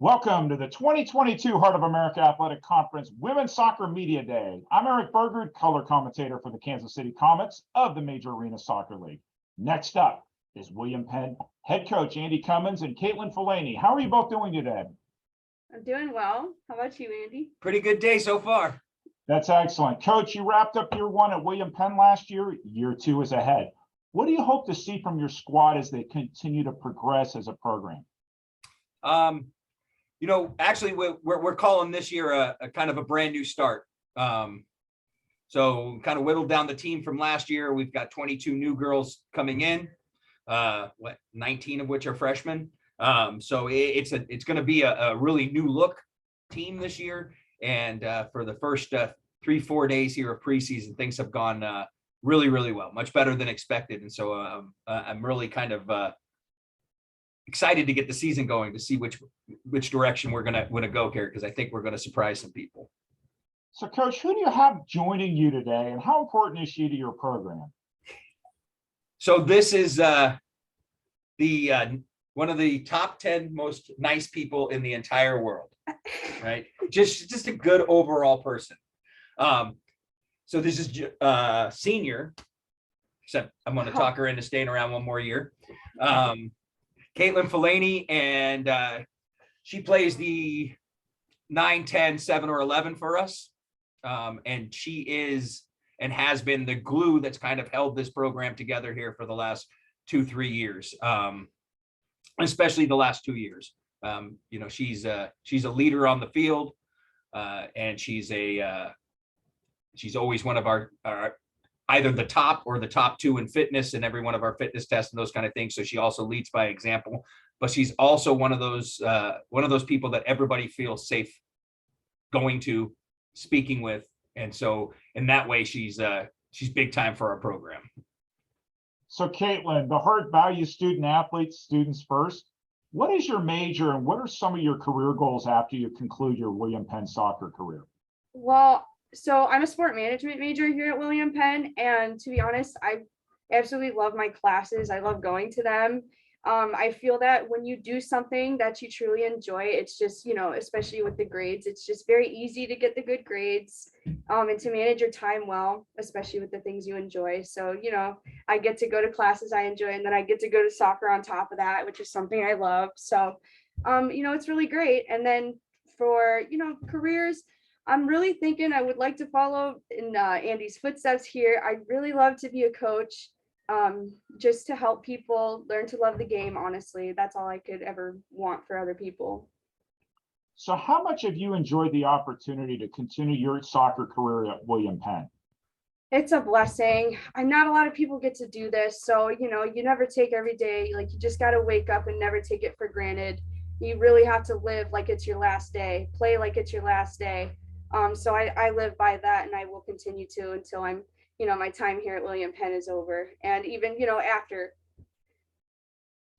Welcome to the 2022 Heart of America Athletic Conference Women's Soccer Media Day. I'm Eric Bergard, color commentator for the Kansas City Comets of the Major Arena Soccer League. Next up is William Penn head coach Andy Cummins and Caitlin Fellaini. How are you both doing today? I'm doing well. How about you, Andy? Pretty good day so far. That's excellent. Coach, you wrapped up year one at William Penn last year. Year two is ahead. What do you hope to see from your squad as they continue to progress as a program? Actually, we're calling this year a kind of a brand new start. So kind of whittled down the team from last year. We've got 22 new girls coming in, 19 of which are freshmen. So it's going to be a really new look team this year. And for the first 3-4 days here of preseason, things have gone really, really well, much better than expected. And so I'm really kind of excited to get the season going to see which direction we're gonna go here, because I think we're gonna surprise some people. So, Coach, who do you have joining you today, and how important is she to your program? So this is one of the top 10 most nice people in the entire world, right? Just a good overall person. So this is senior, except I'm going to talk her into staying around one more year. Caitlin Fellaini, and she plays the 9, 10, 7, or 11 for us. And she is and has been the glue that's kind of held this program together here for the last 2-3 years, especially the last 2 years. She's a leader on the field, and she's always one of our either the top or the top 2 in fitness in every one of our fitness tests and those kind of things. So she also leads by example, but she's also one of those people that everybody feels safe going to, speaking with. And so in that way, she's big time for our program. So Caitlin, the Heart values student athletes, students first. What is your major and what are some of your career goals after you conclude your William Penn soccer career? Well, so I'm a sport management major here at William Penn, and to be honest, I absolutely love my classes. I love going to them. I feel that when you do something that you truly enjoy, it's just, especially with the grades, it's just very easy to get the good grades, and to manage your time well, especially with the things you enjoy. So, I get to go to classes I enjoy, and then I get to go to soccer on top of that, which is something I love. So, it's really great. And then for, careers, I'm really thinking I would like to follow in Andy's footsteps here. I'd really love to be a coach, just to help people learn to love the game. Honestly, that's all I could ever want for other people. So how much have you enjoyed the opportunity to continue your soccer career at William Penn? It's a blessing. Not a lot of people get to do this. So, you never take every day. Like, you just got to wake up and never take it for granted. You really have to live like it's your last day, play like it's your last day. So I live by that, and I will continue to until I'm, my time here at William Penn is over, and even, after.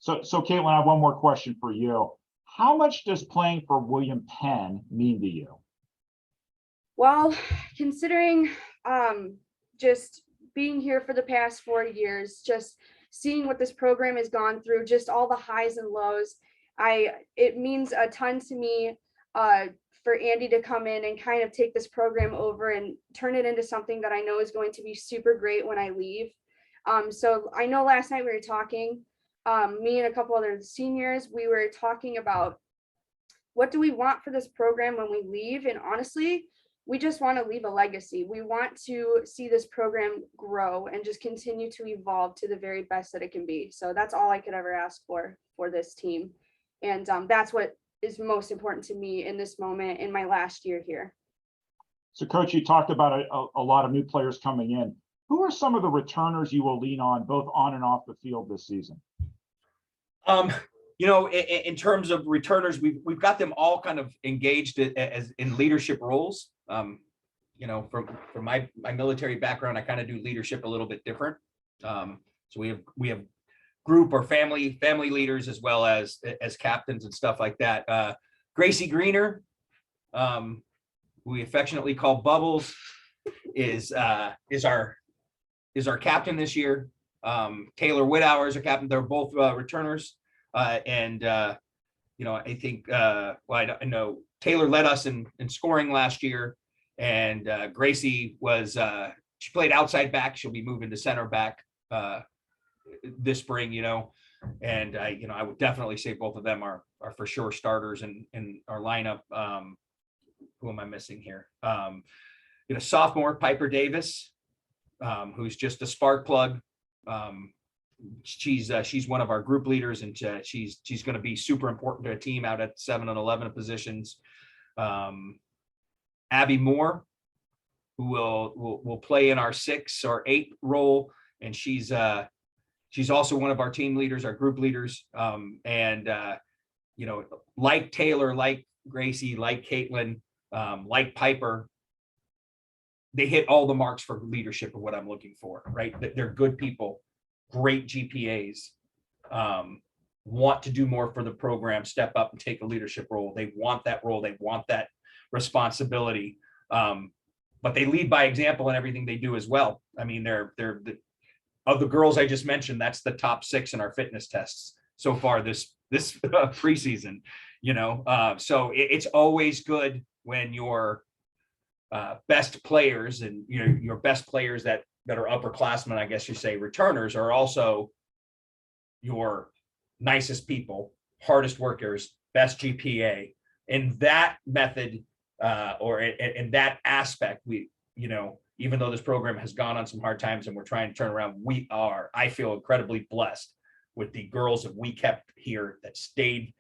So Caitlin, I have one more question for you. How much does playing for William Penn mean to you? Well, considering just being here for the past 4 years, just seeing what this program has gone through, just all the highs and lows, it means a ton to me for Andy to come in and kind of take this program over and turn it into something that I know is going to be super great when I leave. So I know last night we were talking, me and a couple other seniors, we were talking about what do we want for this program when we leave? And honestly, we just want to leave a legacy. We want to see this program grow and just continue to evolve to the very best that it can be. So that's all I could ever ask for this team. And that's what is most important to me in this moment in my last year here. So Coach, you talked about a lot of new players coming in. Who are some of the returners you will lean on both on and off the field this season? In terms of returners, we've got them all kind of engaged as in leadership roles. From my military background, I kind of do leadership a little bit different. So we have group or family leaders as well as captains and stuff like that. Gracie Greener, who we affectionately call Bubbles, is our captain this year. Taylor Whithour is our captain. They're both returners, and I think, I know Taylor led us in scoring last year, and Gracie was, she played outside back. She'll be moving to center back this spring, and I would definitely say both of them are for sure starters in our lineup. Who am I missing here? Sophomore Piper Davis, who's just a spark plug. She's one of our group leaders, and she's going to be super important to a team out at 7 and 11 positions. Abby Moore, who will play in our 6 or 8 role, and she's also one of our team leaders, our group leaders. Like Taylor, like Gracie, like Caitlin, like Piper, they hit all the marks for leadership of what I'm looking for, right? They're good people, great GPAs, want to do more for the program, step up and take a leadership role. They want that role. They want that responsibility. But they lead by example in everything they do as well. I mean, of the girls I just mentioned, that's the top 6 in our fitness tests so far this preseason, so it's always good when your best players and your best players that are upperclassmen, I guess you say, returners, are also your nicest people, hardest workers, best GPA. In that method, or in that aspect, we, even though this program has gone on some hard times and we're trying to turn around, I feel incredibly blessed with the girls that we kept here, that stayed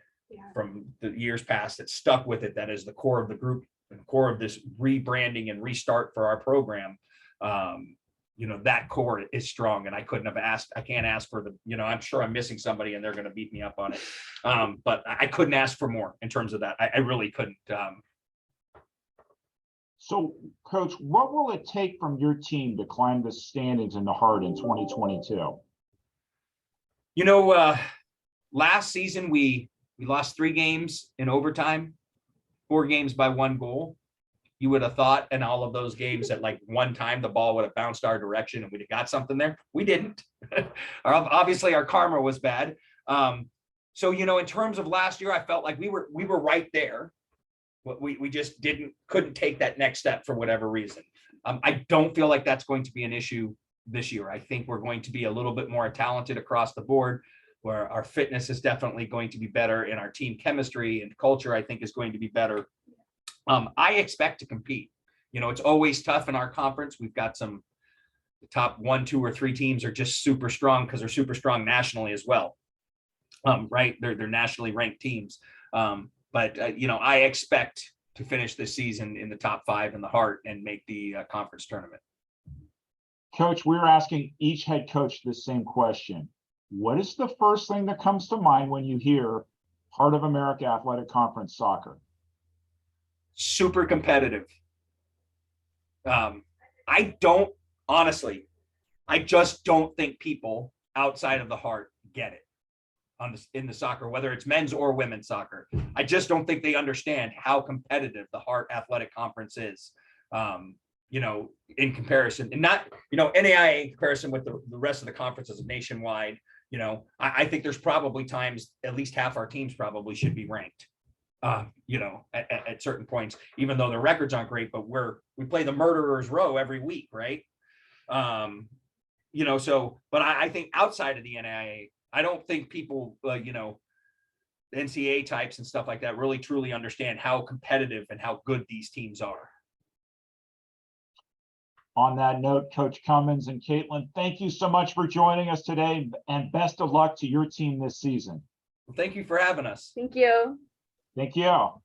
from the years past, that stuck with it, that is the core of the group and core of this rebranding and restart for our program. That core is strong, and I can't ask for I'm sure I'm missing somebody and they're going to beat me up on it. But I couldn't ask for more in terms of that. I really couldn't. So, Coach, what will it take from your team to climb the standings in the Heart in 2022? Last season we lost 3 games in overtime, 4 games by 1 goal. You would have thought in all of those games that like one time the ball would have bounced our direction and we'd have got something there. We didn't. Obviously our karma was bad. So, in terms of last year, I felt like we were right there. We just couldn't take that next step for whatever reason. I don't feel like that's going to be an issue this year. I think we're going to be a little bit more talented across the board, where our fitness is definitely going to be better, and our team chemistry and culture, I think, is going to be better. I expect to compete. It's always tough in our conference. We've got the top 1, 2, or 3 teams are just super strong because they're super strong nationally as well. Right? They're nationally ranked teams. But I expect to finish this season in the top 5 in the Heart and make the conference tournament. Coach, we're asking each head coach the same question. What is the first thing that comes to mind when you hear Heart of America Athletic Conference soccer? Super competitive. I just don't think people outside of the Heart get it in the soccer, whether it's men's or women's soccer. I just don't think they understand how competitive the Heart Athletic Conference is. In comparison, and not, NAIA in comparison with the rest of the conferences nationwide. I think there's probably times at least half our teams probably should be ranked. At certain points, even though their records aren't great, but we play the murderers row every week, right? But I think outside of the NAIA, I don't think people, NCAA types and stuff like that really truly understand how competitive and how good these teams are. On that note, Coach Cummins and Caitlin, thank you so much for joining us today, and best of luck to your team this season. Well, thank you for having us. Thank you. Thank you.